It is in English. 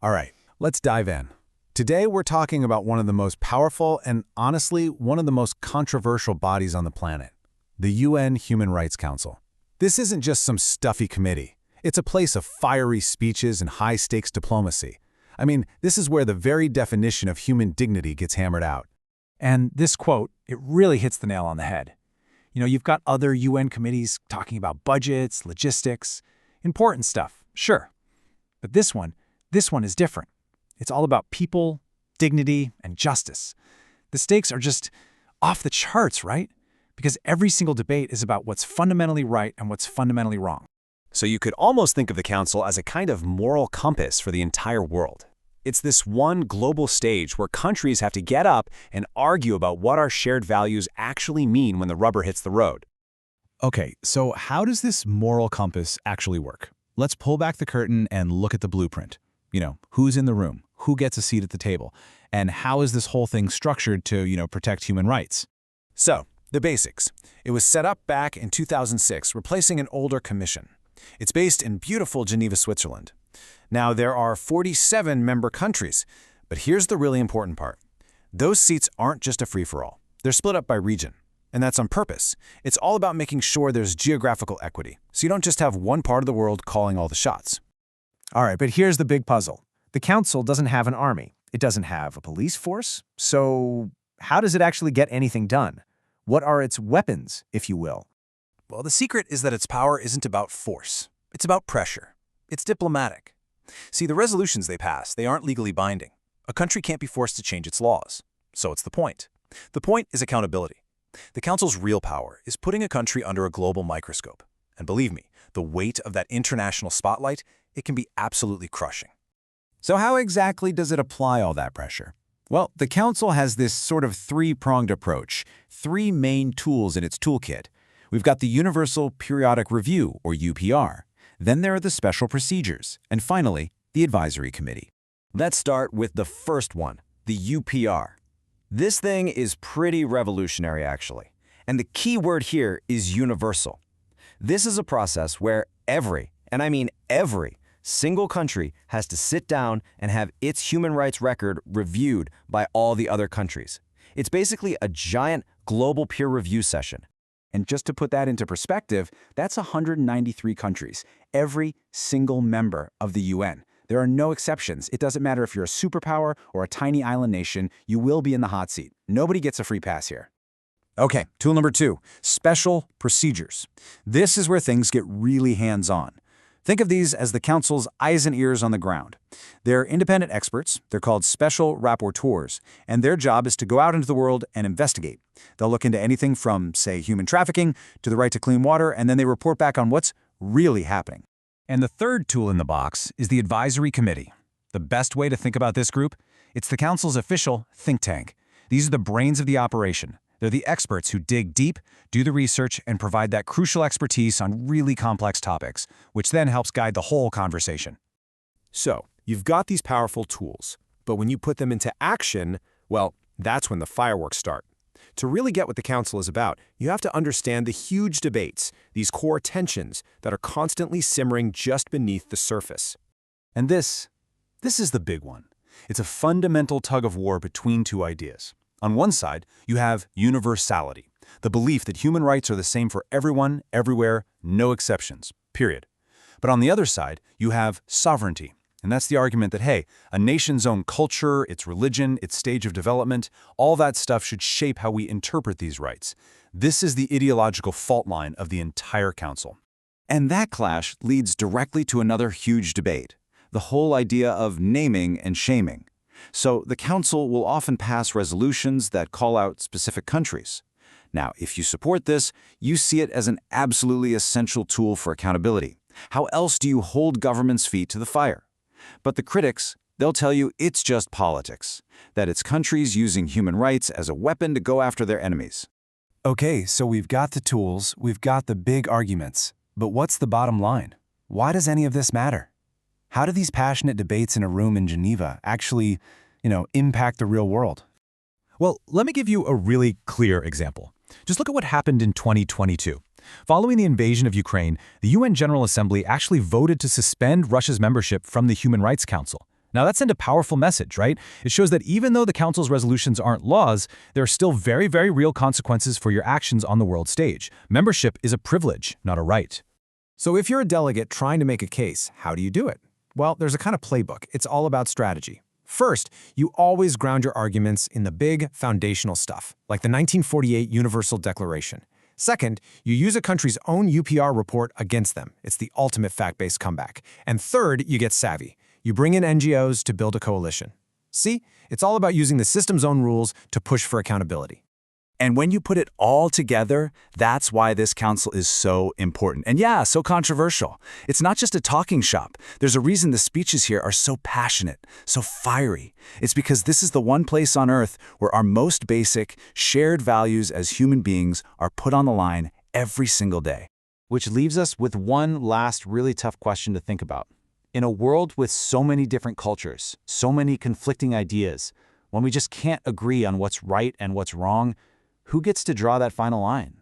All right, let's dive in. Today we're talking about one of the most powerful and, honestly, one of the most controversial bodies on the planet, the UN Human Rights Council. This isn't just some stuffy committee. It's a place of fiery speeches and high-stakes diplomacy. I mean, this is where the very definition of human dignity gets hammered out. And this quote, it really hits the nail on the head. You've got other UN committees talking about budgets, logistics, important stuff, sure. But this one is different. It's all about people, dignity, and justice. The stakes are just off the charts, right? Because every single debate is about what's fundamentally right and what's fundamentally wrong. So you could almost think of the Council as a kind of moral compass for the entire world. It's this one global stage where countries have to get up and argue about what our shared values actually mean when the rubber hits the road. Okay, so how does this moral compass actually work? Let's pull back the curtain and look at the blueprint. Who's in the room? Who gets a seat at the table? And how is this whole thing structured to, protect human rights? So, the basics. It was set up back in 2006, replacing an older commission. It's based in beautiful Geneva, Switzerland. Now, there are 47 member countries, but here's the really important part. Those seats aren't just a free-for-all. They're split up by region, and that's on purpose. It's all about making sure there's geographical equity, so you don't just have one part of the world calling all the shots. All right, but here's the big puzzle. The Council doesn't have an army. It doesn't have a police force. So how does it actually get anything done? What are its weapons, if you will? Well, the secret is that its power isn't about force. It's about pressure. It's diplomatic. See, the resolutions they pass, they aren't legally binding. A country can't be forced to change its laws. So it's the point. The point is accountability. The Council's real power is putting a country under a global microscope. And believe me, the weight of that international spotlight, it can be absolutely crushing. So how exactly does it apply all that pressure? Well, the Council has this sort of three-pronged approach, three main tools in its toolkit. We've got the Universal Periodic Review, or UPR. Then there are the special procedures, and finally, the Advisory Committee. Let's start with the first one, the UPR. This thing is pretty revolutionary, actually. And the key word here is universal. This is a process where every, and I mean every, single country has to sit down and have its human rights record reviewed by all the other countries. It's basically a giant global peer review session. And just to put that into perspective, that's 193 countries, every single member of the UN. There are no exceptions. It doesn't matter if you're a superpower or a tiny island nation, you will be in the hot seat. Nobody gets a free pass here. Okay, tool number 2, special procedures. This is where things get really hands-on. Think of these as the Council's eyes and ears on the ground. They're independent experts, they're called special rapporteurs, and their job is to go out into the world and investigate. They'll look into anything from, say, human trafficking to the right to clean water, and then they report back on what's really happening. And the third tool in the box is the Advisory Committee. The best way to think about this group? It's the Council's official think tank. These are the brains of the operation. They're the experts who dig deep, do the research, and provide that crucial expertise on really complex topics, which then helps guide the whole conversation. So, you've got these powerful tools, but when you put them into action, well, that's when the fireworks start. To really get what the Council is about, you have to understand the huge debates, these core tensions that are constantly simmering just beneath the surface. And this is the big one. It's a fundamental tug-of-war between two ideas. On one side, you have universality, the belief that human rights are the same for everyone, everywhere, no exceptions, period. But on the other side, you have sovereignty. And that's the argument that, hey, a nation's own culture, its religion, its stage of development, all that stuff should shape how we interpret these rights. This is the ideological fault line of the entire Council. And that clash leads directly to another huge debate, the whole idea of naming and shaming. So the Council will often pass resolutions that call out specific countries. Now, if you support this, you see it as an absolutely essential tool for accountability. How else do you hold governments' feet to the fire? But the critics, they'll tell you it's just politics, that it's countries using human rights as a weapon to go after their enemies. Okay, so we've got the tools, we've got the big arguments, but what's the bottom line? Why does any of this matter? How do these passionate debates in a room in Geneva actually, impact the real world? Well, let me give you a really clear example. Just look at what happened in 2022. Following the invasion of Ukraine, the UN General Assembly actually voted to suspend Russia's membership from the Human Rights Council. Now, that sends a powerful message, right? It shows that even though the Council's resolutions aren't laws, there are still very, very real consequences for your actions on the world stage. Membership is a privilege, not a right. So if you're a delegate trying to make a case, how do you do it? Well, there's a kind of playbook. It's all about strategy. First, you always ground your arguments in the big, foundational stuff, like the 1948 Universal Declaration. Second, you use a country's own UPR report against them. It's the ultimate fact-based comeback. And third, you get savvy. You bring in NGOs to build a coalition. See, it's all about using the system's own rules to push for accountability. And when you put it all together, that's why this council is so important. And yeah, so controversial. It's not just a talking shop. There's a reason the speeches here are so passionate, so fiery. It's because this is the one place on Earth where our most basic, shared values as human beings are put on the line every single day. Which leaves us with one last really tough question to think about. In a world with so many different cultures, so many conflicting ideas, when we just can't agree on what's right and what's wrong, who gets to draw that final line?